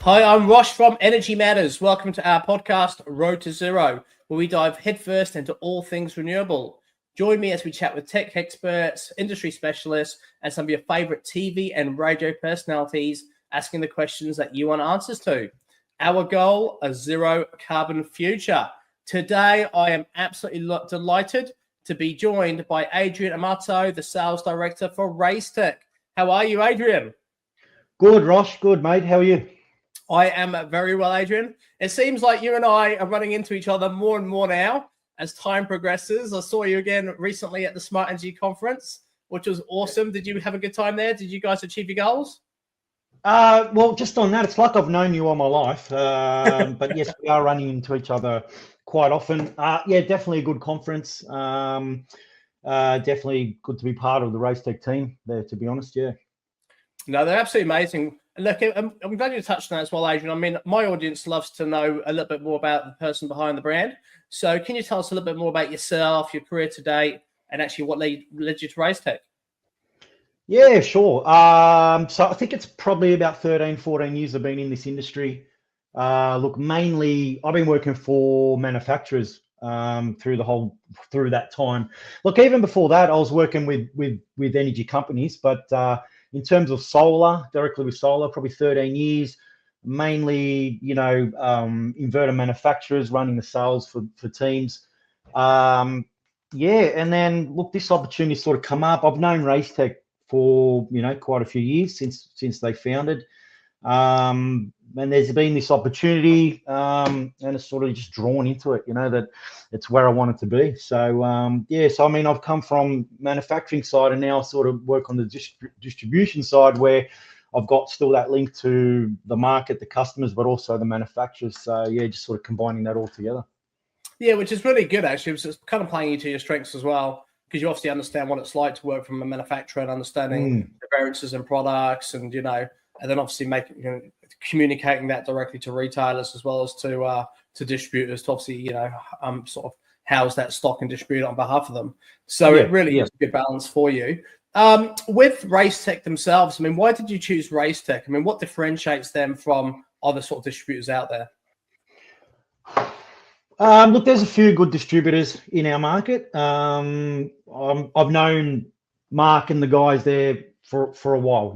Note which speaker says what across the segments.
Speaker 1: Hi, I'm Rosh from Energy Matters. Welcome to our podcast, Road to Zero, where we dive headfirst into all things renewable. Join me as we chat with tech experts, industry specialists, and some of your favorite TV and radio personalities, asking the questions that you want answers to. Our goal, a zero carbon future. Today, I am absolutely delighted to be joined by Adrian Amato, the sales director for Raystech. How are you, Adrian?
Speaker 2: Good, Rosh. Good, mate. How are you?
Speaker 1: I am very well, Adrian. It seems like you and I are running into each other more and more now as time progresses. I saw you again recently at the Smart Energy Conference, which was awesome. Did you have a good time there? Did you guys achieve your goals?
Speaker 2: Well, just on that, it's like I've known you all my life. But yes, we are running into each other quite often. Yeah, definitely a good conference. Definitely good to be part of the Raystech team there, to be honest. Yeah.
Speaker 1: No, they're absolutely amazing. Look, I'm glad you touched on that as well, Adrian. I mean, my audience loves to know a little bit more about the person behind the brand. So can you tell us a little bit more about yourself, your career to date, and actually what led you to Raystech?
Speaker 2: Yeah, sure. So I think it's probably about 13, 14 years I've been in this industry. Look, mainly I've been working for manufacturers through that time. Look, even before that, I was working with energy companies, but in terms of solar, directly with solar, probably 13 years, mainly, inverter manufacturers running the sales for teams. Yeah, and then look, this opportunity sort of come up. I've known Raystech for, quite a few years since they founded. And there's been this opportunity, and it's sort of just drawn into it, that it's where I wanted to be. So, yeah, so I mean, I've come from manufacturing side and now I sort of work on the distribution side where I've got still that link to the market, the customers, but also the manufacturers. So, yeah, just sort of combining that all together.
Speaker 1: Yeah, which is really good, actually. It's kind of playing into your strengths as well, because you obviously understand what it's like to work from a manufacturer and understanding the variances in products and, and then obviously communicating that directly to retailers as well as to distributors to obviously, sort of house that stock and distribute on behalf of them. So it really is a good balance for you. With Raystech themselves, I mean, why did you choose Raystech? I mean, what differentiates them from other sort of distributors out there?
Speaker 2: Look, there's a few good distributors in our market. I've known Mark and the guys there for a while,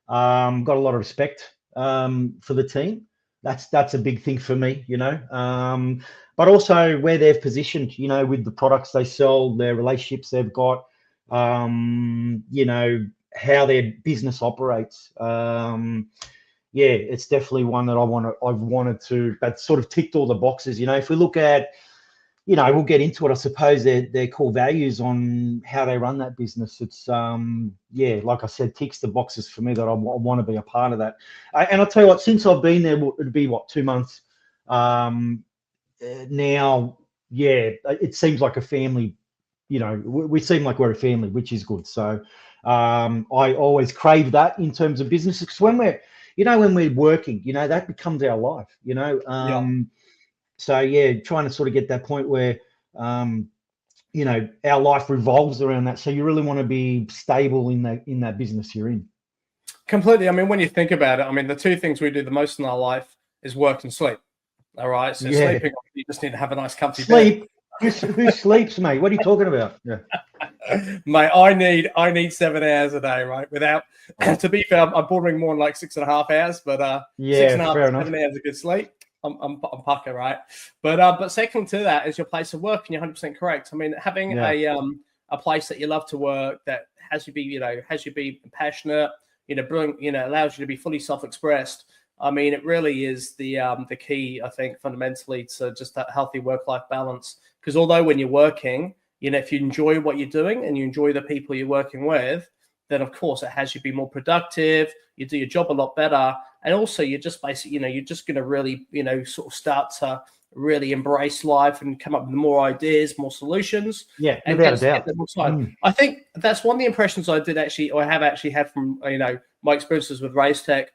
Speaker 2: got a lot of respect for the team. That's a big thing for me, but also where they've positioned, with the products they sell, their relationships they've got, how their business operates. Yeah, it's definitely one that I've wanted to, that sort of ticked all the boxes. If we look at, we'll get into it, I suppose, their core values on how they run that business. It's, yeah, like I said, ticks the boxes for me that I want to be a part of that. And I'll tell you what, since I've been there, it'd be 2 months now. Yeah, it seems like a family. We seem like we're a family, which is good. So I always crave that in terms of business, because when we're working, that becomes our life, So yeah, trying to sort of get that point where, our life revolves around that. So you really want to be stable in that business you're in.
Speaker 1: Completely. I mean, when you think about it, I mean, the two things we do the most in our life is work and sleep. All right. So sleeping, you just need to have a nice comfy bed.
Speaker 2: Who sleeps, mate? What are you talking about? Yeah.
Speaker 1: Mate, I need 7 hours a day, right? Without, to be fair, I'm bordering more than like 6.5 hours, but 6.5 to 7 hours of good sleep. I'm pucker, right? But second to that is your place of work, and you're 100% correct. I mean, having a place that you love to work, that has you be passionate, brilliant, allows you to be fully self-expressed. I mean, it really is the key, I think, fundamentally to just that healthy work-life balance. Because although when you're working, if you enjoy what you're doing and you enjoy the people you're working with, then of course it has you be more productive. You do your job a lot better, and also you're just basically, you're just going to really, sort of start to really embrace life and come up with more ideas, more solutions.
Speaker 2: Yeah,
Speaker 1: and
Speaker 2: without a doubt.
Speaker 1: I think that's one of the impressions I have actually had from my experiences with Raystech.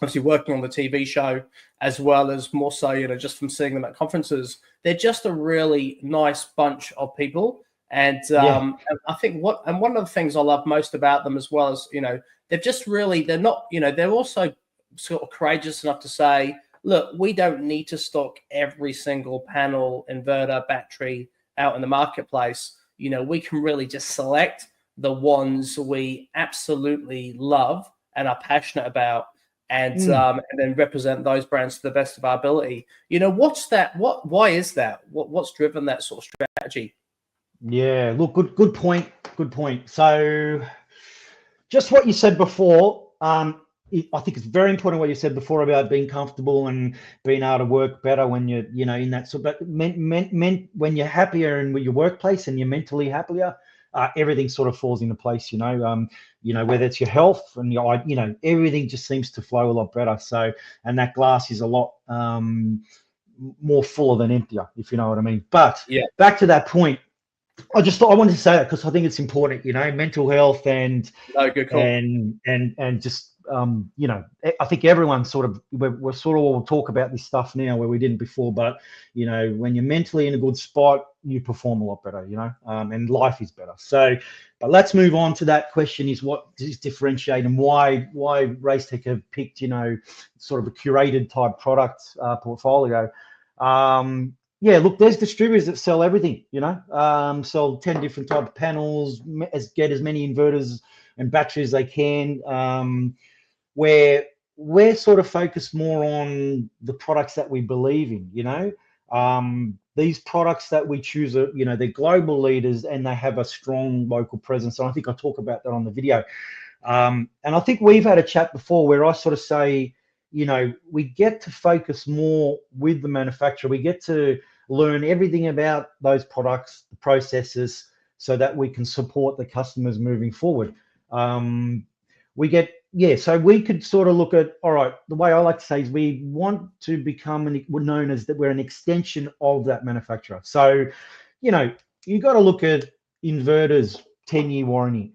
Speaker 1: Obviously working on the TV show, as well as more so, just from seeing them at conferences. They're just a really nice bunch of people. And I think one of the things I love most about them, as well as, they're just really, they're not, they're also sort of courageous enough to say, look, we don't need to stock every single panel, inverter, battery out in the marketplace. We can really just select the ones we absolutely love and are passionate about, and then represent those brands to the best of our ability. What's that? Why is that? What's driven that sort of strategy?
Speaker 2: Yeah, look, good point. Good point. So just what you said before, I think it's very important what you said before about being comfortable and being able to work better when you're, in that. So, but when you're happier in your workplace and you're mentally happier, everything sort of falls into place. Whether it's your health and everything just seems to flow a lot better. So, and that glass is a lot more fuller than emptier, if you know what I mean. But back to that point. I wanted to say that because I think it's important, mental health and
Speaker 1: good call.
Speaker 2: and just I think everyone we're sort of all talk about this stuff now where we didn't before, but when you're mentally in a good spot, you perform a lot better, and life is better. So, but let's move on to that question: is what is differentiate and why Raystech have picked sort of a curated type product portfolio. Yeah, look, there's distributors that sell everything, sell 10 different type of panels, get as many inverters and batteries as they can, where we're sort of focused more on the products that we believe in, these products that we choose are, they're global leaders and they have a strong local presence. And I think I talk about that on the video. And I think we've had a chat before where I sort of say, we get to focus more with the manufacturer. We get to learn everything about those products, the processes, so that we can support the customers moving forward. So we could sort of look at, all right, the way I like to say is we want to become known as that we're an extension of that manufacturer. So, you got to look at inverters, 10-year warranty,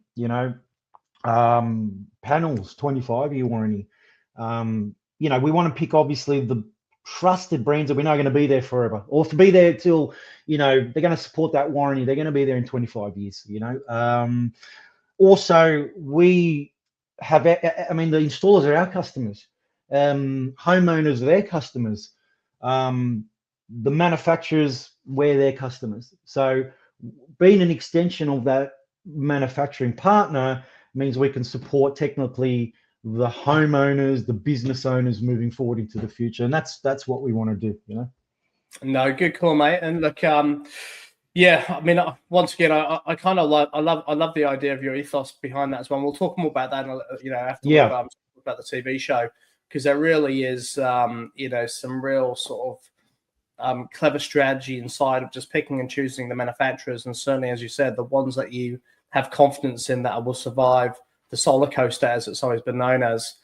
Speaker 2: panels, 25-year warranty. We want to pick obviously the trusted brands that we know are going to be there forever, or to be there till, they're going to support that warranty. They're going to be there in 25 years, Also, we have, the installers are our customers, homeowners are their customers, the manufacturers, we're their customers. So being an extension of that manufacturing partner means we can support technically the homeowners, the business owners moving forward into the future. And that's what we want to do,
Speaker 1: No, good call, mate. And look, once again, I kind of love the idea of your ethos behind that as well. And we'll talk more about that, after we talk about the TV show, because there really is, some real sort of clever strategy inside of just picking and choosing the manufacturers. And certainly, as you said, the ones that you have confidence in that will survive the solar coaster, as it's always been known as,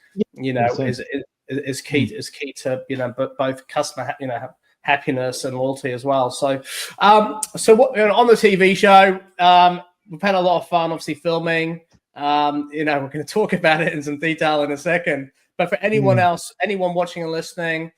Speaker 1: is key to both customer happiness and loyalty as well. So what on the TV show, we've had a lot of fun, obviously filming. We're going to talk about it in some detail in a second. But for anyone else, anyone watching and listening,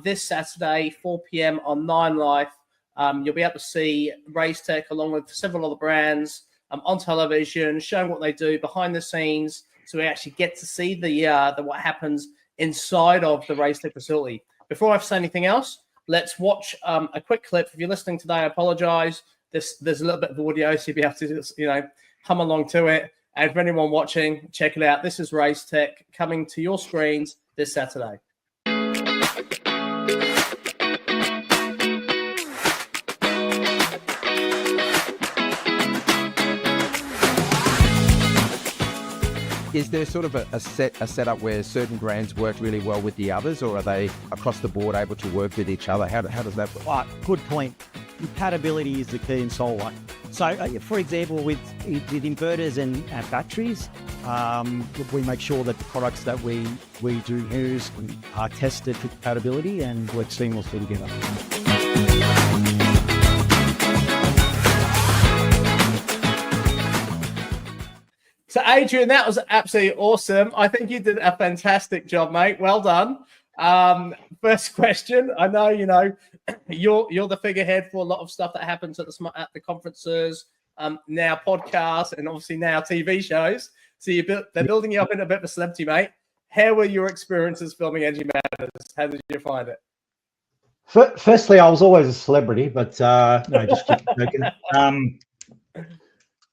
Speaker 1: this Saturday 4 p.m. on 9 Life, you'll be able to see Raystech along with several other brands on television, showing what they do behind the scenes, so we actually get to see the what happens inside of the Raystech facility. Before I say anything else, let's watch a quick clip. If you're listening today, I apologize. There's a little bit of audio, so you'll be able to hum along to it. And for anyone watching, check it out. This is Raystech coming to your screens this Saturday.
Speaker 3: Is there sort of a setup where certain brands work really well with the others, or are they across the board able to work with each other? How does that work?
Speaker 4: Good point. Compatibility is the key in solar. So, for example, with inverters and batteries, we make sure that the products that we do use are tested for compatibility and work seamlessly together.
Speaker 1: So, Adrian, that was absolutely awesome. I think you did a fantastic job, mate. Well done. First question. I know, you're the figurehead for a lot of stuff that happens at the conferences, now podcasts, and obviously now TV shows. So they're building you up in a bit of a celebrity, mate. how were your experiences filming Angie Matters? How did you find it?
Speaker 2: Firstly, I was always a celebrity, but no, just keep joking.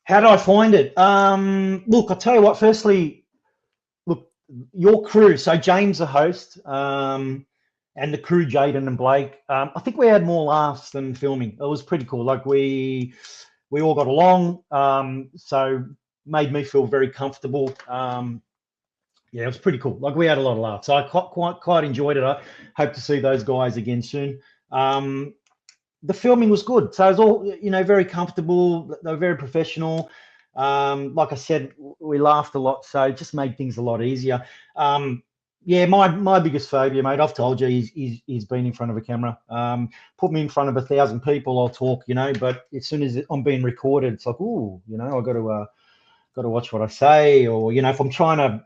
Speaker 2: How did I find it? Look, I'll tell you what. Firstly, look, your crew. So James, the host, and the crew, Jaden and Blake. I think we had more laughs than filming. It was pretty cool. Like we all got along. So made me feel very comfortable. Yeah, it was pretty cool. Like we had a lot of laughs. So I quite enjoyed it. I hope to see those guys again soon. The filming was good. So it was all, very comfortable. They were very professional. Like I said, we laughed a lot. So it just made things a lot easier. Yeah, my biggest phobia, mate, I've told you, he's been in front of a camera. Put me in front of 1,000 people, I'll talk, but as soon as I'm being recorded, it's like, ooh, I've got to watch what I say. Or, if I'm trying to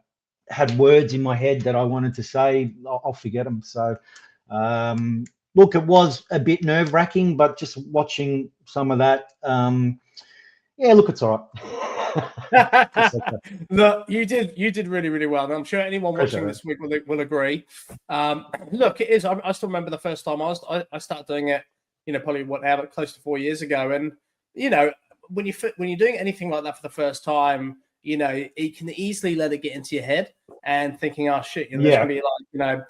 Speaker 2: had words in my head that I wanted to say, I'll forget them. So, look, it was a bit nerve-wracking, but just watching some of that, yeah, look, it's all right.
Speaker 1: Look, you did really, really well. And I'm sure anyone watching this week will agree. Look, it is. I still remember the first time I started doing it. Probably close to 4 years ago. And when you're doing anything like that for the first time, you can easily let it get into your head and thinking, oh shit, there's gonna be like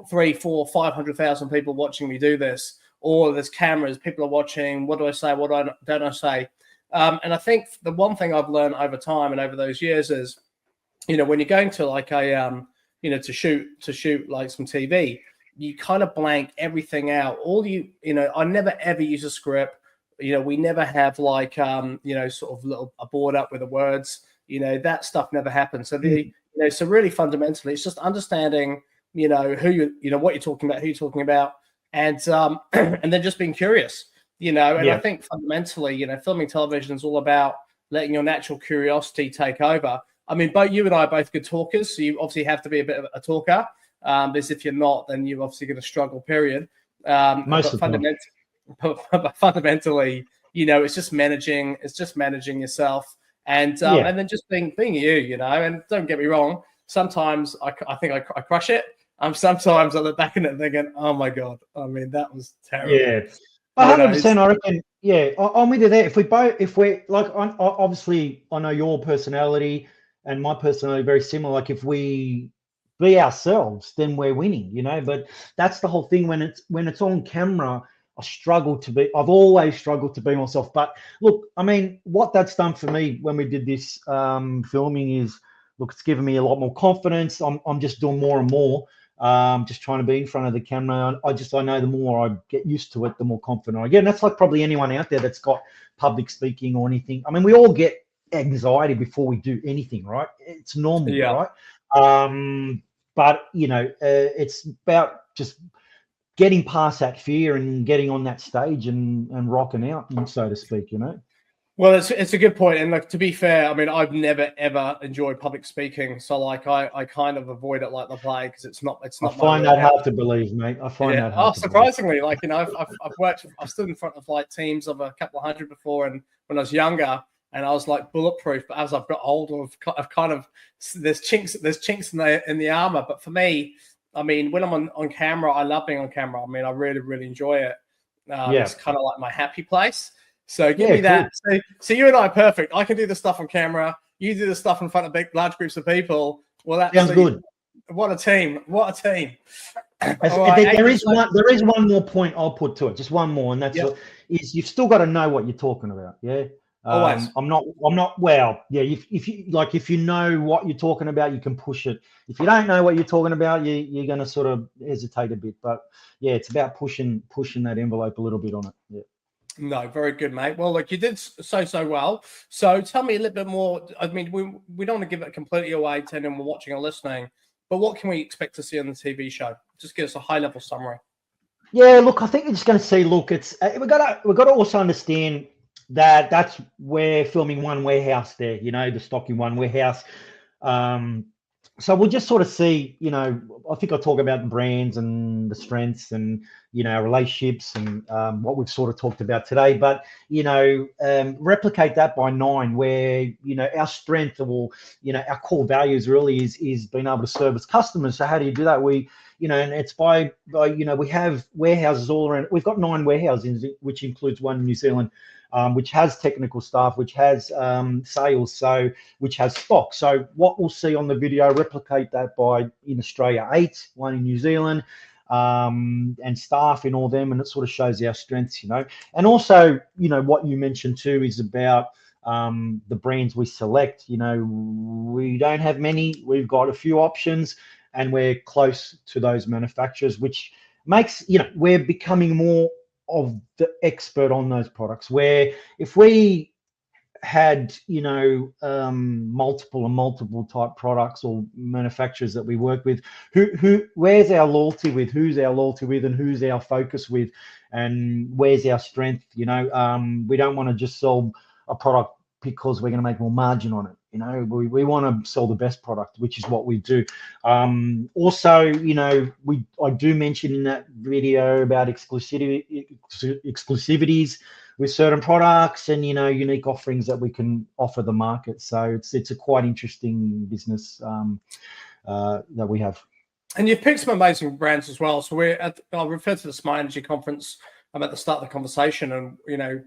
Speaker 1: 300,000, 400,000, 500,000 people watching me do this, or there's cameras, people are watching. What do I say? What don't I say? And I think the one thing I've learned over time and over those years is, when you're going to like a to shoot like some TV, you kind of blank everything out. I never ever use a script. We never have like sort of a board up with the words. That stuff never happens. So so really fundamentally, it's just understanding, who what you're talking about, who you're talking about, and and then just being curious, And I think fundamentally, filming television is all about letting your natural curiosity take over. I mean, both you and I are both good talkers, so you obviously have to be a bit of a talker. Because if you're not, then you're obviously going to struggle. Period. But fundamentally, it's just managing. It's just managing yourself. And then just being you, and don't get me wrong. Sometimes I think I crush it. Sometimes I look back at it thinking, oh my God, I mean, that was terrible.
Speaker 2: Yeah, 100%. I reckon. Yeah, I'm with you there. If we're like, obviously, I know your personality and my personality are very similar. Like, if we be ourselves, then we're winning, But that's the whole thing. When it's on camera, I've always struggled to be myself. But look, I mean, what that's done for me when we did this filming is, look, it's given me a lot more confidence. I'm just doing more and more, just trying to be in front of the camera. I know the more I get used to it, the more confident I get. And that's like probably anyone out there that's got public speaking or anything. I mean, we all get anxiety before we do anything, right? It's normal, right? But it's about just getting past that fear and getting on that stage and rocking out, so to speak,
Speaker 1: Well, it's a good point. And like, to be fair, I mean, I've never ever enjoyed public speaking, so like I kind of avoid it like the plague because it's not.
Speaker 2: I find that hard to believe, mate. I find that hard.
Speaker 1: Oh, surprisingly, like I've stood in front of like teams of a couple of hundred before, and when I was younger, and I was like bulletproof. But as I've got older, I've kind of there's chinks in the armor. But for me, I mean, when I'm on camera, I love being on camera. I mean, I really, really enjoy it. It's kind of like my happy place. So give me that. Cool. So you and I are perfect. I can do the stuff on camera. You do the stuff in front of large groups of people. Well, that
Speaker 2: sounds good.
Speaker 1: What a team! What a team!
Speaker 2: There is one more point I'll put to it. Just one more, and that's is you've still got to know what you're talking about. Yeah.
Speaker 1: Always.
Speaker 2: I'm not. Well, yeah. If you know what you're talking about, you can push it. If you don't know what you're talking about, you're going to sort of hesitate a bit. But yeah, it's about pushing that envelope a little bit on it. Yeah.
Speaker 1: No, very good, mate. Well, look, you did so well. So tell me a little bit more. I mean, we don't want to give it completely away to anyone watching or listening, but what can we expect to see on the TV show? Just give us a high-level summary.
Speaker 2: Yeah, look, I think you're just going to see. Look, it's we've got to also understand that's where filming one warehouse there. The stock in one warehouse. So we'll just sort of see, I think I'll talk about the brands and the strengths and, our relationships and what we've sort of talked about today. But, replicate that by 9 where, our strength or, our core values really is being able to service customers. So how do you do that? And it's by we have warehouses all around. We've got 9 warehouses, which includes one in New Zealand, which has technical staff, which has sales, which has stock. So what we'll see on the video, replicate that by in Australia 8, one in New Zealand, and staff in all them, and it sort of shows our strengths, And also, what you mentioned too is about the brands we select. We don't have many. We've got a few options, and we're close to those manufacturers, which makes, we're becoming more of the expert on those products, where if we had multiple type products or manufacturers that we work with, where's our loyalty with, who's our loyalty with, and who's our focus with, and where's our strength. We don't want to just sell a product because we're going to make more margin on it. We want to sell the best product, which is what we do. Also, I do mention in that video about exclusivities with certain products and, unique offerings that we can offer the market. So it's a quite interesting business that we have.
Speaker 1: And you've picked some amazing brands as well. So I'll refer to the Smart Energy Conference at the start of the conversation, and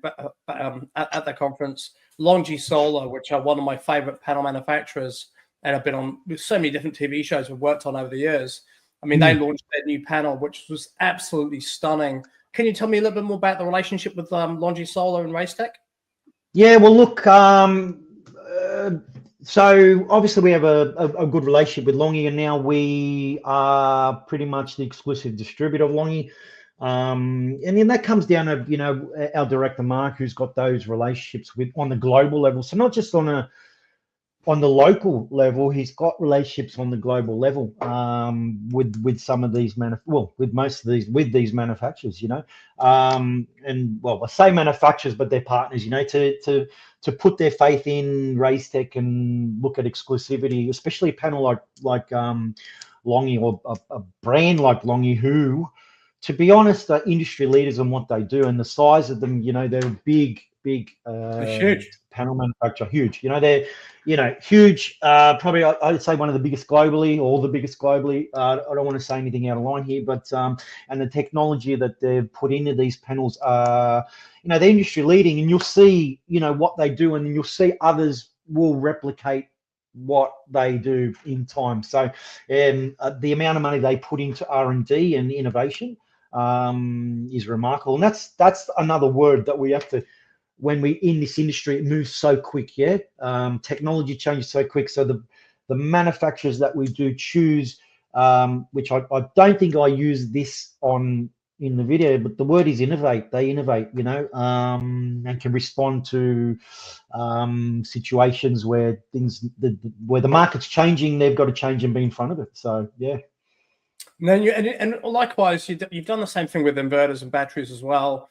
Speaker 1: at the conference, Longi Solar, which are one of my favorite panel manufacturers, and I've been on with so many different TV shows I've worked on over the years. They launched their new panel, which was absolutely stunning. Can you tell me a little bit more about the relationship with Longi Solar and Raystech?
Speaker 2: Yeah, well, look, so obviously we have a good relationship with Longi, and now we are pretty much the exclusive distributor of Longi. And then that comes down to, our director, Mark, who's got those relationships on the global level. So not just on the local level, he's got relationships on the global level with some of these with these manufacturers, and I say manufacturers, but they're partners, to put their faith in Raystech and look at exclusivity, especially a panel like Longi, or a brand like Longi, who, to be honest, are industry leaders in what they do, and the size of them, they're big
Speaker 1: huge
Speaker 2: panel manufacturer, huge. They're huge. Probably I'd say one of the biggest globally, or the biggest globally. I don't want to say anything out of line here, but and the technology that they've put into these panels are, they're industry leading, and you'll see, what they do, and you'll see others will replicate what they do in time. So the amount of money they put into R&D and innovation is remarkable, and that's another word that we have to, when we in this industry, it moves so quick. Technology changes so quick, so the manufacturers that we do choose, which I don't think I use this in the video, but the word is innovate. They innovate, and can respond to situations where where the market's changing. They've got to change and be in front of it. So yeah.
Speaker 1: And likewise, you've done the same thing with inverters and batteries as well.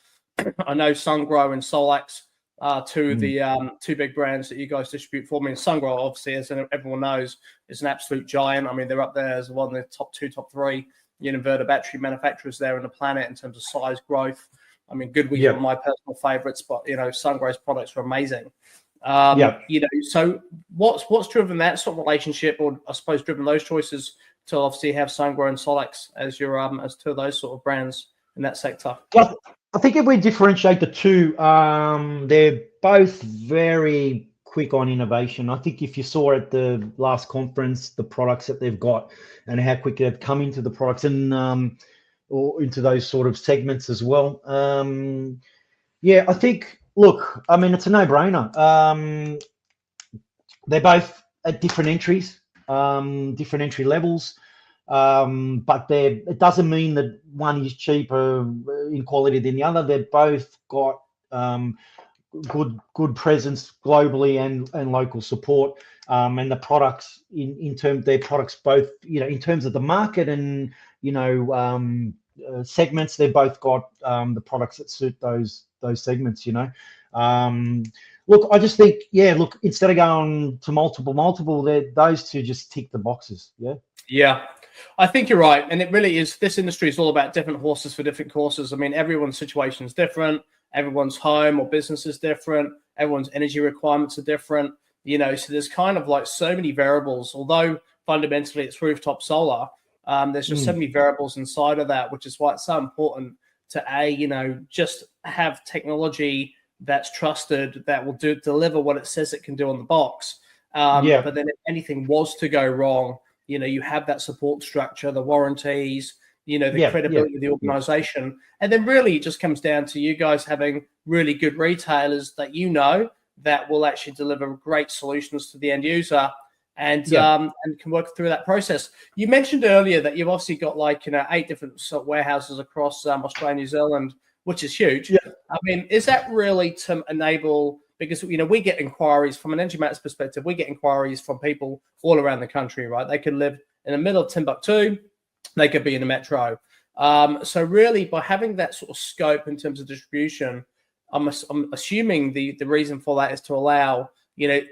Speaker 1: I know Sungrow and Solax are two of the two big brands that you guys distribute for me. And Sungrow, obviously, as everyone knows, is an absolute giant. They're up there as one of the top 2, top 3 inverter battery manufacturers there on the planet in terms of size, growth. Goodwee's one of my personal favorites, but Sungrow's products are amazing. So what's driven that sort of relationship, or I suppose driven those choices to obviously have Sungrow and Solax as your as two of those sort of brands in that sector?
Speaker 2: Well, I think if we differentiate the two, they're both very quick on innovation. I think if you saw at the last conference the products that they've got and how quick they've come into the products and or into those sort of segments as well. I think, look, it's a no-brainer. They're both at different entries, different entry levels. But it doesn't mean that one is cheaper in quality than the other. They've both got good presence globally and local support, and the products in terms their products both in terms of the market and segments, they've both got the products that suit those segments. Look, I just think, yeah, look, instead of going to multiple, those two just tick the boxes. Yeah.
Speaker 1: Yeah, I think you're right. And it really is, this industry is all about different horses for different courses. I mean, everyone's situation is different. Everyone's home or business is different. Everyone's energy requirements are different. You know, so there's kind of like so many variables, although fundamentally it's rooftop solar. There's just so many variables inside of that, which is why it's so important to just have technology that's trusted, that will deliver what it says it can do on the box. But then if anything was to go wrong, you have that support structure, the warranties, the credibility of the organization. And then really it just comes down to you guys having really good retailers that that will actually deliver great solutions to the end user and can work through that process. You mentioned earlier that you've obviously got 8 different warehouses across Australia and New Zealand, which is huge.
Speaker 2: Yeah.
Speaker 1: I mean, is that really to enable, because we get inquiries from an Energy Matters perspective, we get inquiries from people all around the country, right? They could live in the middle of Timbuktu, they could be in the metro. So really by having that sort of scope in terms of distribution, I'm assuming the reason for that is to allow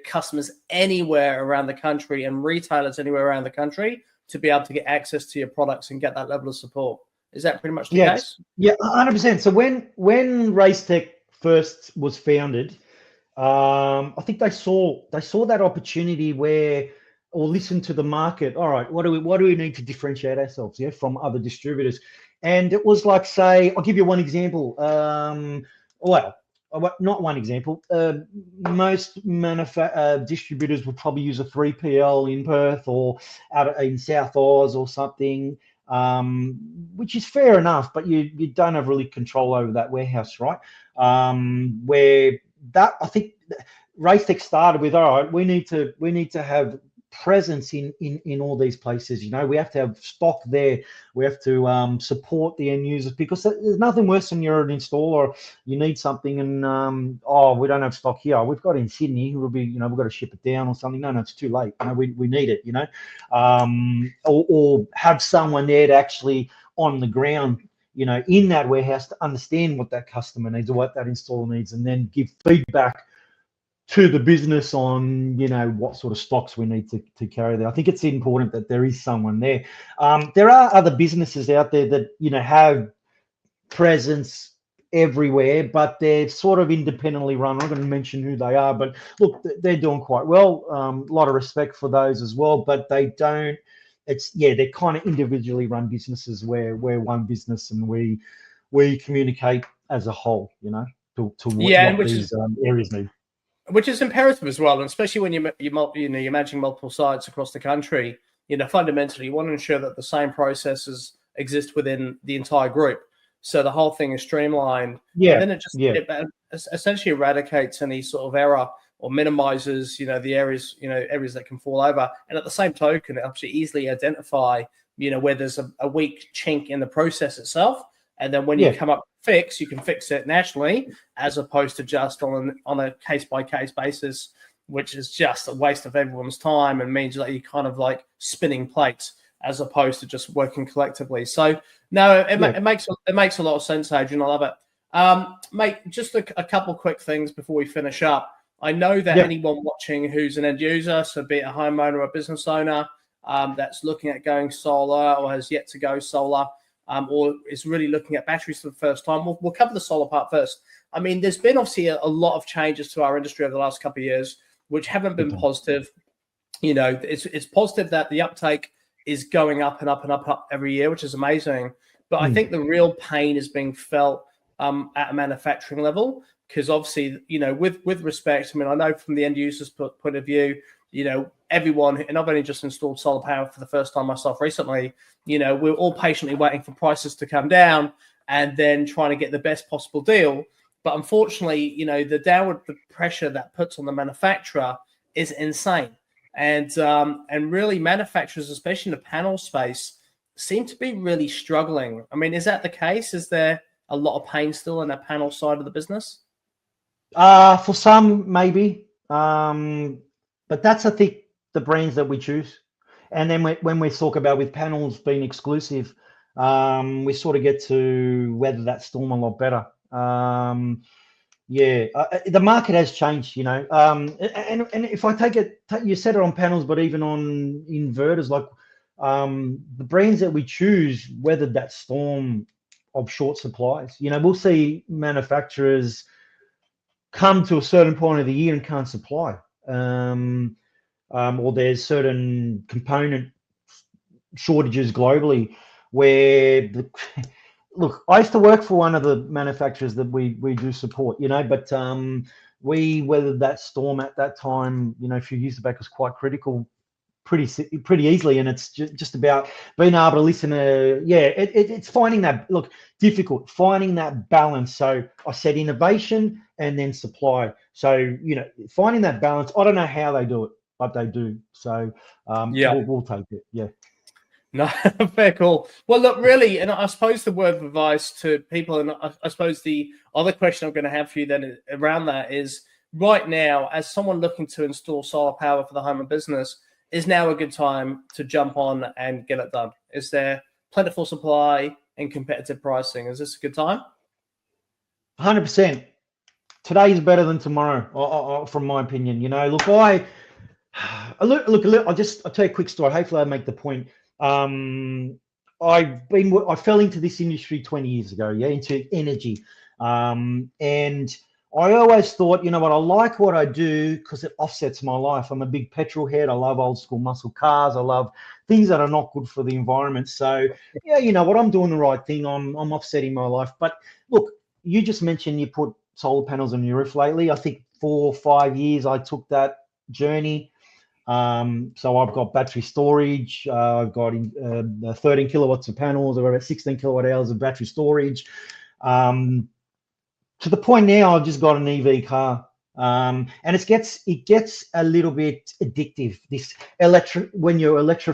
Speaker 1: customers anywhere around the country and retailers anywhere around the country to be able to get access to your products and get that level of support. Is that pretty much the case?
Speaker 2: Yeah, 100%. So when Raystech first was founded, I think they saw that opportunity or listen to the market. All right, what do we need to differentiate ourselves from other distributors? And it was like, say, I'll give you one example. Not one example. Most distributors would probably use a 3PL in Perth or out in South Oz or something, which is fair enough, but you don't have really control over that warehouse, right? Where that, I think Raystech started with, all right, we need to have presence in all these places. We have to have stock there. We have to support the end users, because there's nothing worse than you're an installer, you need something and we don't have stock here. We've got it in Sydney. We'll be, we've got to ship it down or something. No, it's too late. We need it. Or have someone there to actually on the ground, in that warehouse to understand what that customer needs or what that installer needs, and then give feedback to the business on, what sort of stocks we need to carry there. I think it's important that there is someone there. There are other businesses out there that, have presence everywhere, but they're sort of independently run. I'm not going to mention who they are, but look, they're doing quite well. A lot of respect for those as well, but they don't, they're kind of individually run businesses where we're one business and we communicate as a whole, to what these areas need.
Speaker 1: Which is imperative as well, and especially when you're managing multiple sites across the country. Fundamentally, you want to ensure that the same processes exist within the entire group, so the whole thing is streamlined.
Speaker 2: Yeah,
Speaker 1: and then it essentially eradicates any sort of error or minimizes, the areas that can fall over. And at the same token, it helps you easily identify, where there's a weak chink in the process itself. And then when you come up with a fix, you can fix it nationally, as opposed to just on a case-by-case basis, which is just a waste of everyone's time and means that you're kind of like spinning plates as opposed to just working collectively. So, no, it makes a lot of sense, Adrian. I love it. Mate, just a couple quick things before we finish up. I know that anyone watching who's an end user, so be it a homeowner or a business owner, that's looking at going solar or has yet to go solar, or is really looking at batteries for the first time. We'll cover the solar part first. I mean, there's been obviously a lot of changes to our industry over the last couple of years, which haven't been positive. It's positive that the uptake is going up and up and up every year, which is amazing. But I think the real pain is being felt at a manufacturing level, because obviously, with respect, I mean, I know from the end user's point of view, everyone, and I've only just installed solar power for the first time myself recently, we're all patiently waiting for prices to come down and then trying to get the best possible deal. But unfortunately, the downward pressure that puts on the manufacturer is insane. And really manufacturers, especially in the panel space, seem to be really struggling. I mean, is that the case? Is there a lot of pain still in the panel side of the business?
Speaker 2: For some, maybe. But that's, I think, the brands that we choose. And then when we talk about with panels being exclusive, we sort of get to weather that storm a lot better. Yeah, the market has changed, you know, and if I you said it on panels, but even on inverters, like the brands that we choose weathered that storm of short supplies. You know, we'll see manufacturers come to a certain point of the year and can't supply, or there's certain component shortages globally where look, I used to work for one of the manufacturers that we do support, you know, but we weathered that storm at that time, you know, a few years back was quite critical pretty easily. And it's just about being able to listen to, it's finding that, look, difficult, finding that balance. So I said innovation and then supply. So, you know, finding that balance, I don't know how they do it, but they do. So we'll take it. Yeah.
Speaker 1: No, very cool. Well, look, really, and I suppose the word of advice to people, and I suppose the other question I'm going to have for you then around that is, right now, as someone looking to install solar power for the home and business, is now a good time to jump on and get it done? Is there plentiful supply and competitive pricing? Is this a good time?
Speaker 2: 100%. Today is better than tomorrow, from my opinion. You know, look, I'll tell you a quick story. Hopefully I make the point. I fell into this industry 20 years ago, into energy. And I always thought, you know what, I like what I do because it offsets my life. I'm a big petrol head. I love old school muscle cars. I love things that are not good for the environment. So, yeah, you know what, I'm doing the right thing. I'm offsetting my life. But look, you just mentioned you put solar panels on your roof lately. I think 4 or 5 years I took that journey. So I've got battery storage. I've got 13 kilowatts of panels. I've got about 16 kilowatt hours of battery storage. To the point now, I've just got an EV car, and it gets a little bit addictive. This when you're let's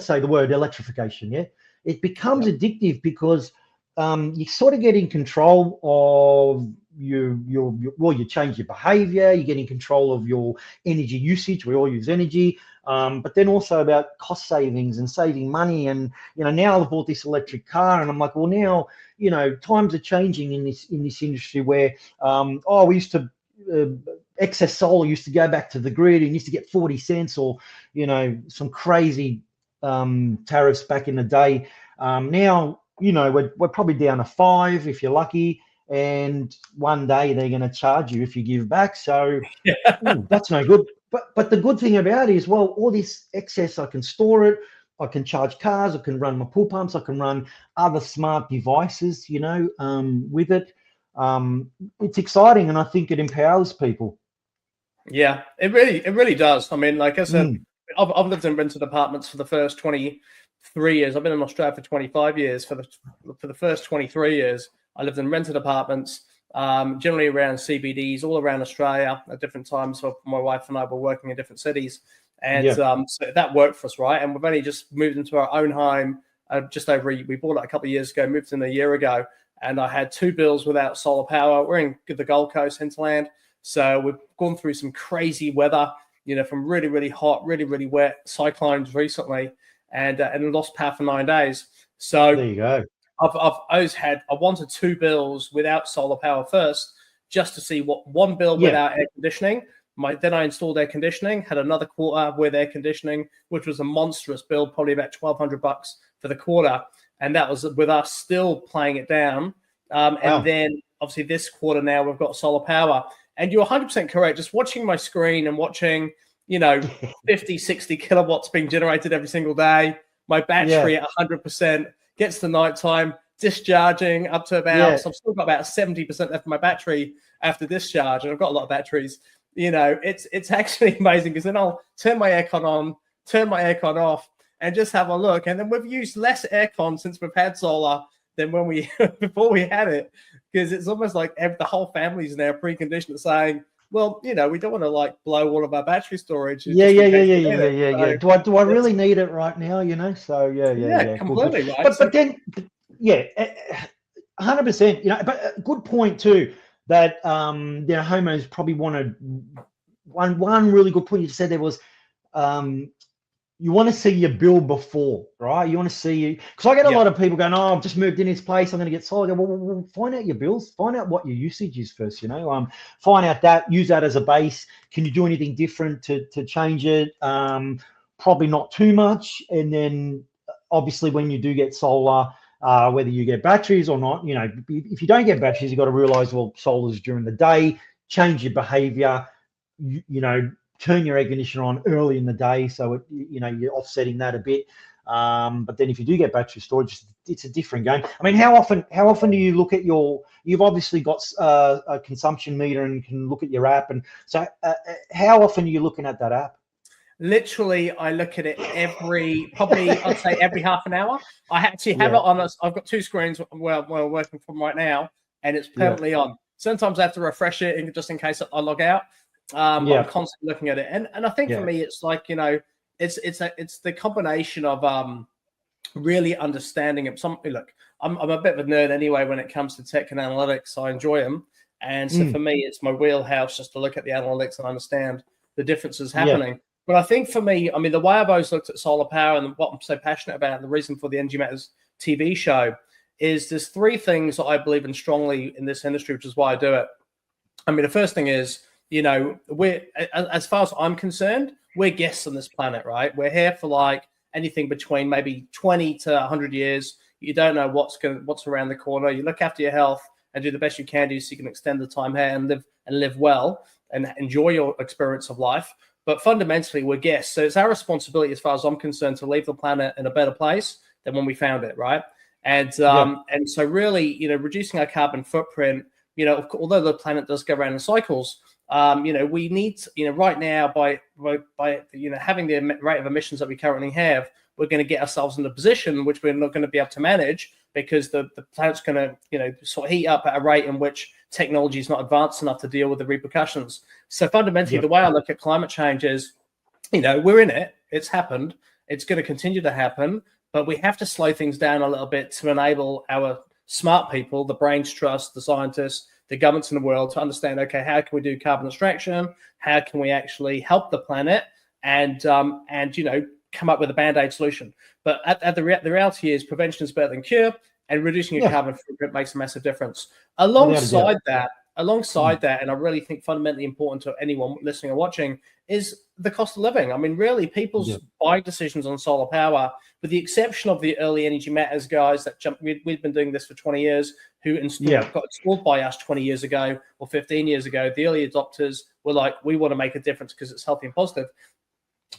Speaker 2: say the word electrification, it becomes addictive because you sort of get in control of you change your behavior, you get in control of your energy usage. We all use energy, but then also about cost savings and saving money. And, you know, now I've bought this electric car and I'm like, well, now, you know, times are changing in this industry where, we used to, excess solar used to go back to the grid and used to get 40 cents or, you know, some crazy tariffs back in the day. Now, you know, we're probably down to 5 if you're lucky. And one day they're going to charge you if you give back. So that's no good. But the good thing about it is, well, all this excess, I can store it. I can charge cars. I can run my pool pumps. I can run other smart devices, you know, with it. It's exciting, and I think it empowers people.
Speaker 1: Yeah, it really does. I mean, like I said, I've lived in rented apartments for the first 23 years. I've been in Australia for 25 years. For the first 23 years, I lived in rented apartments, generally around CBDs, all around Australia at different times. So my wife and I were working in different cities, and so that worked for us, right? And we've only just moved into our own home we bought it a couple of years ago, moved in a year ago, and I had 2 bills without solar power. We're in the Gold Coast, hinterland, so we've gone through some crazy weather, you know, from really, really hot, really, really wet cyclones recently, and lost power for 9 days. So
Speaker 2: there you go.
Speaker 1: I wanted 2 bills without solar power first, just to see what one bill without air conditioning. Then I installed air conditioning, had another quarter with air conditioning, which was a monstrous bill, probably about $1,200 for the quarter. And that was with us still playing it down. And then obviously this quarter now we've got solar power. And you're 100% correct. Just watching my screen and watching, you know, 50, 60 kilowatts being generated every single day. My battery at 100%. Gets to nighttime, discharging up to about, so I've still got about 70% left of my battery after discharge, and I've got a lot of batteries. You know, it's actually amazing because then I'll turn my aircon on, turn my aircon off, and just have a look. And then we've used less aircon since we've had solar than when before we had it, because it's almost like the whole family's now preconditioned saying, well, you know, we don't want to like blow all of our battery storage.
Speaker 2: Yeah. Do I really need it right now? You know, so yeah.
Speaker 1: Completely.
Speaker 2: Cool.
Speaker 1: Right?
Speaker 2: But then, 100%. You know, but a good point too that you know, homeowners probably wanted one really good point you said there was, you want to see your bill before, right? You want to see, because I get a lot of people going, oh, I've just moved in this place, I'm going to get solar. I go, well, find out your bills, find out what your usage is first, find out that, use that as a base. Can you do anything different to change it? Probably not too much. And then obviously when you do get solar, whether you get batteries or not, if you don't get batteries, you've got to realize, well, solar's during the day, change your behavior, turn your air conditioner on early in the day, so you're offsetting that a bit. But then if you do get battery storage, it's a different game. I mean, how often do you look at you've obviously got a consumption meter and can look at your app, and so how often are you looking at that app?
Speaker 1: Literally, I look at it I'd say every half an hour. I actually have it on us. I've got two screens where we're working from right now, and it's permanently on. Sometimes I have to refresh it just in case I log out. I'm constantly looking at it, and I think for me, it's like it's the combination of really understanding it. Look, I'm a bit of a nerd anyway when it comes to tech and analytics. I enjoy them, and so for me, it's my wheelhouse just to look at the analytics and understand the differences happening. But I think for me, I mean, the way I've always looked at solar power and what I'm so passionate about, and the reason for the Energy Matters TV show is there's three things that I believe in strongly in this industry, which is why I do it. I mean, the first thing is, we're, as far as I'm concerned, we're guests on this planet, right? We're here for like anything between maybe 20 to 100 years. You don't know what's around the corner. You look after your health and do the best you can do so you can extend the time here and live well and enjoy your experience of life. But fundamentally, we're guests. So it's our responsibility, as far as I'm concerned, to leave the planet in a better place than when we found it, right? And so really, reducing our carbon footprint, although the planet does go around in cycles, we need, right now by having the rate of emissions that we currently have, we're going to get ourselves in a position which we're not going to be able to manage because the planet's going to, sort of heat up at a rate in which technology is not advanced enough to deal with the repercussions. So fundamentally, the way I look at climate change is, we're in it. It's happened. It's going to continue to happen, but we have to slow things down a little bit to enable our smart people, the brains trust, the scientists, the governments in the world to understand, okay, how can we do carbon extraction? How can we actually help the planet and come up with a Band-Aid solution? But the reality is prevention is better than cure, and reducing your carbon footprint makes a massive difference. Alongside that, and I really think fundamentally important to anyone listening or watching, is the cost of living. I mean, really, people's buying decisions on solar power, with the exception of the early Energy Matters guys that we've been doing this for 20 years, who got installed by us 20 years ago or 15 years ago. The early adopters were like, we want to make a difference because it's healthy and positive.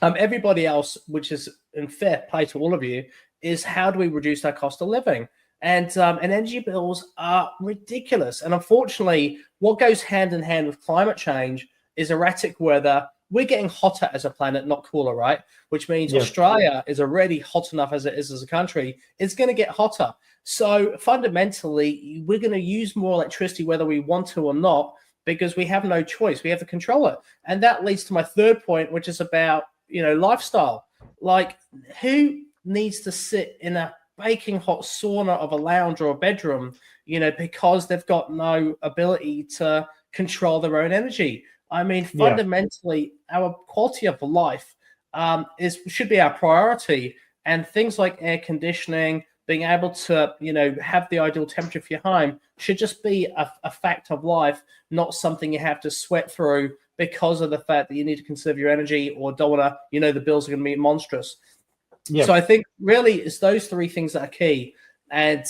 Speaker 1: Everybody else, which is in fair play to all of you, is how do we reduce our cost of living? And energy bills are ridiculous. And unfortunately, what goes hand in hand with climate change is erratic weather. We're getting hotter as a planet, not cooler, right? Which means Australia is already hot enough as it is as a country. It's going to get hotter. So fundamentally, we're going to use more electricity whether we want to or not, because we have no choice. We have to control it. And that leads to my third point, which is about, lifestyle. Like, who needs to sit in a baking hot sauna of a lounge or a bedroom, because they've got no ability to control their own energy? I mean, fundamentally, our quality of life should be our priority. And things like air conditioning, being able to, have the ideal temperature for your home should just be a fact of life, not something you have to sweat through because of the fact that you need to conserve your energy or don't want to, the bills are going to be monstrous. So I think really it's those three things that are key, and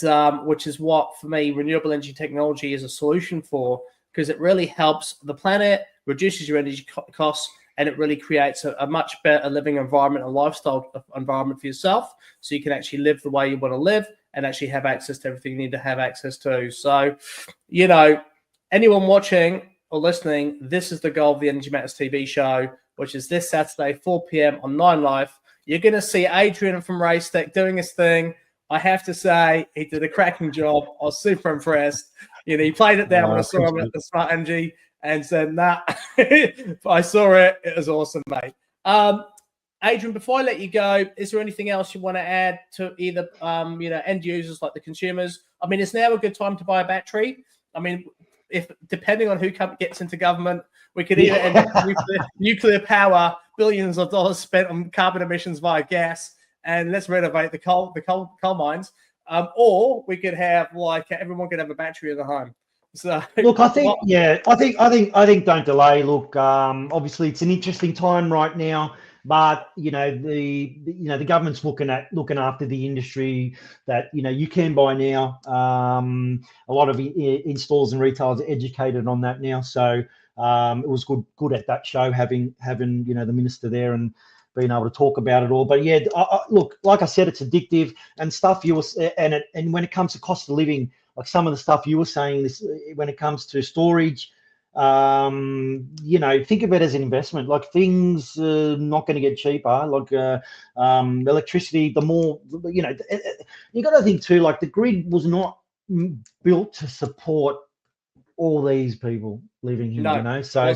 Speaker 1: which is what, for me, renewable energy technology is a solution for, because it really helps the planet, reduces your energy costs, and it really creates a much better living environment and lifestyle environment for yourself, so you can actually live the way you want to live and actually have access to everything you need to have access to. So, anyone watching or listening, this is the goal of the Energy Matters TV show, which is this Saturday, 4 p.m. on 9 Life. You're going to see Adrian from Raystech doing his thing. I have to say, he did a cracking job. I was super impressed. He played it down when I saw him at the Smart Energy and said, nah, I saw it. It was awesome, mate. Adrian, before I let you go, is there anything else you want to add to either, end users like the consumers? I mean, is now a good time to buy a battery? I mean, if depending on who gets into government, we could either end up nuclear power billions of dollars spent on carbon emissions via gas, and let's renovate the coal mines. Or we could have like everyone could have a battery in the home. So
Speaker 2: look, I think don't delay. Look, obviously it's an interesting time right now, but the government's looking after the industry. That you can buy now. A lot of installers and retailers are educated on that now, so it was good at that show having the minister there and being able to talk about it all. But yeah, look, like I said, it's addictive and stuff. And when it comes to cost of living, like some of the stuff you were saying, this when it comes to storage, think of it as an investment. Like things are not going to get cheaper. Like electricity, the more you got to think too. Like the grid was not built to support all these people living here.
Speaker 1: No,
Speaker 2: so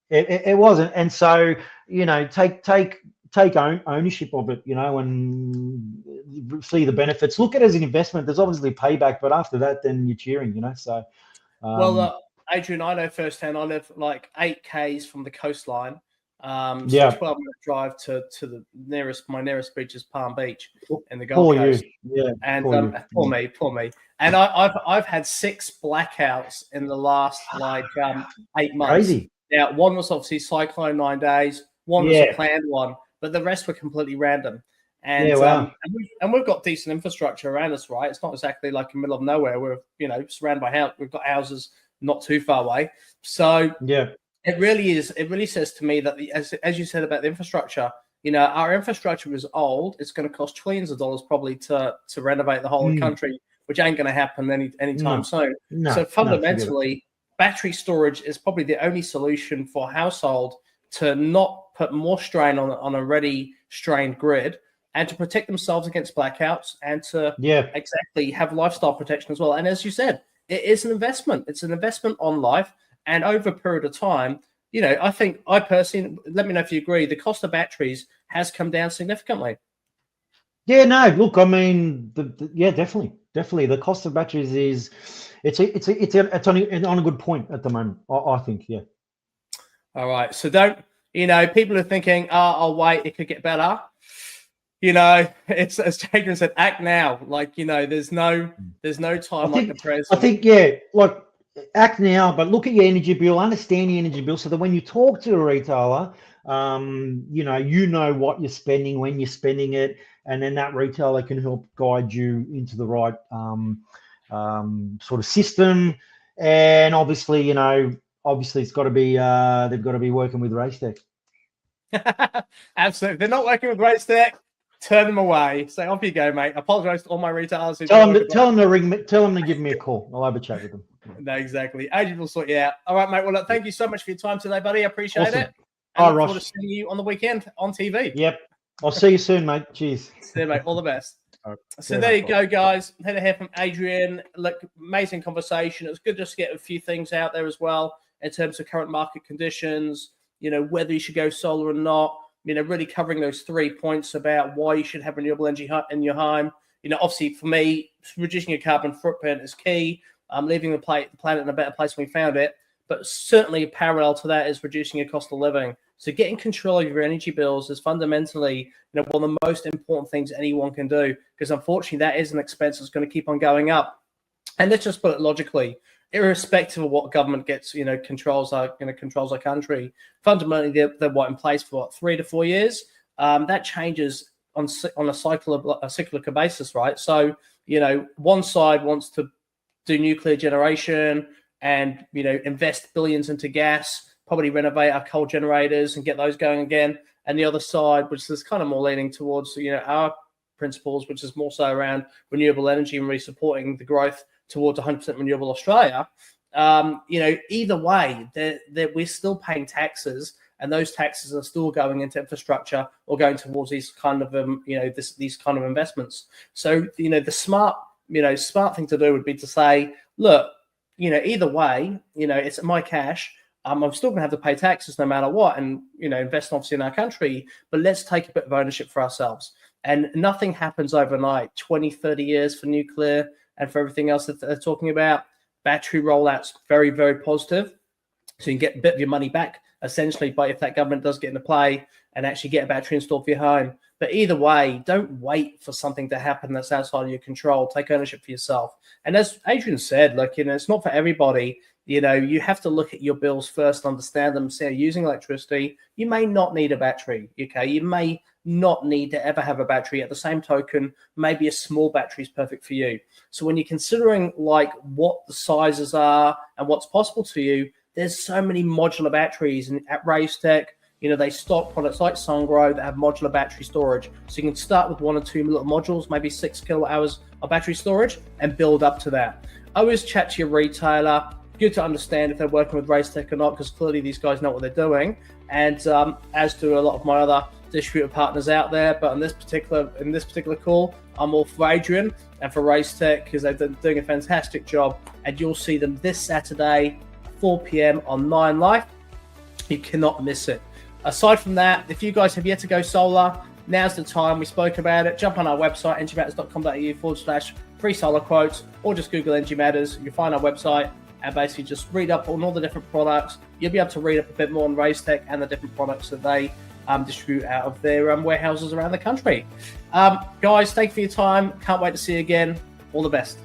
Speaker 2: it wasn't. And so take ownership of it, and see the benefits. Look at it as an investment. There's obviously payback, but after that, then you're cheering, So,
Speaker 1: Adrian, I know firsthand. I live like 8 k's from the coastline. So 12-minute drive to my nearest beach is Palm Beach in the Gold Coast.
Speaker 2: Yeah,
Speaker 1: and poor me. And I've had 6 blackouts in the last 8 months.
Speaker 2: Crazy.
Speaker 1: Now, one was obviously cyclone 9 days. One was a planned one, but the rest were completely random. And and we've got decent infrastructure around us, right? It's not exactly like in the middle of nowhere. We're surrounded by house. We've got houses not too far away. So it really is. It really says to me that as you said about the infrastructure, our infrastructure is old. It's going to cost trillions of dollars probably to renovate the whole country, which ain't going to happen anytime soon. So fundamentally, battery storage is probably the only solution for a household to not put more strain on an already strained grid, and to protect themselves against blackouts, and to exactly have lifestyle protection as well. And as you said, it is an investment. It's an investment on life, and over a period of time, I personally, let me know if you agree, the cost of batteries has come down significantly.
Speaker 2: Yeah, no, look, I mean, definitely. The cost of batteries is it's on a good point at the moment. I think, yeah.
Speaker 1: All right, so don't people are thinking, I'll wait, it could get better. It's as Adrian said, act now. Like there's no time like the present.
Speaker 2: I think like act now, but look at your energy bill, understand your energy bill, so that when you talk to a retailer, you know what you're spending, when you're spending it, and then that retailer can help guide you into the right sort of system. And obviously, it's got to be they've got to be working with Raystech.
Speaker 1: Absolutely, if they're not working with Raystech, turn them away. Say, off you go, mate. I apologize to all my retailers.
Speaker 2: Tell them to give me a call. I'll have a chat with them.
Speaker 1: No, exactly. Adrian will sort you out. All right, mate. Well, look, thank you so much for your time today, buddy. I appreciate it. And look forward to seeing you on the weekend on TV.
Speaker 2: Yep. I'll see you soon, mate. Cheers.
Speaker 1: See you, mate. All the best. So there you go, guys. Had to hear from Adrian. Look, amazing conversation. It was good just to get a few things out there as well in terms of current market conditions, whether you should go solar or not, really covering those 3 points about why you should have renewable energy in your home. Obviously for me, reducing your carbon footprint is key. Leaving the planet in a better place when we found it. But certainly parallel to that is reducing your cost of living. So getting control of your energy bills is fundamentally one of the most important things anyone can do, because unfortunately that is an expense that's going to keep on going up. And let's just put it logically, irrespective of what government gets, controls our country, fundamentally they're what in place for 3 to 4 years. That changes on a cyclical basis, right? So one side wants to do nuclear generation and invest billions into gas, probably renovate our coal generators and get those going again. And the other side, which is kind of more leaning towards our principles, which is more so around renewable energy and really supporting the growth towards 100% renewable Australia. Either way, we're still paying taxes, and those taxes are still going into infrastructure or going towards these kind of these kind of investments. So the smart thing to do would be to say, look, either way, it's my cash. I'm still going to have to pay taxes no matter what, and invest obviously in our country. But let's take a bit of ownership for ourselves. And nothing happens overnight. 20, 30 years for nuclear and for everything else that they're talking about. Battery rollouts very, very positive. So you can get a bit of your money back essentially. But if that government does get into play and actually get a battery installed for your home. But either way, don't wait for something to happen that's outside of your control. Take ownership for yourself. And as Adrian said, like, you know, it's not for everybody. You know, you have to look at your bills first, understand them. Say, using electricity, you may not need a battery. Okay, you may not need to ever have a battery. At the same token, maybe a small battery is perfect for you. So when you're considering like what the sizes are and what's possible to you, there's so many modular batteries. And at Raystech, you know, they stock products like SunGrow that have modular battery storage. So you can start with 1 or 2 little modules, maybe 6 kilowatt hours of battery storage, and build up to that. Always chat to your retailer. Good to understand if they're working with Raystech or not, because clearly these guys know what they're doing. And as do a lot of my other distributor partners out there. But in this particular call, I'm all for Adrian and for Raystech, because they've been doing a fantastic job. And you'll see them this Saturday, 4 p.m. on 9 Live. You cannot miss it. Aside from that, if you guys have yet to go solar, now's the time. We spoke about it. Jump on our website, energymatters.com.au/free solar quotes, or just Google Energy Matters. You'll find our website and basically just read up on all the different products. You'll be able to read up a bit more on Raystech and the different products that they distribute out of their warehouses around the country. Guys, thank you for your time. Can't wait to see you again. All the best.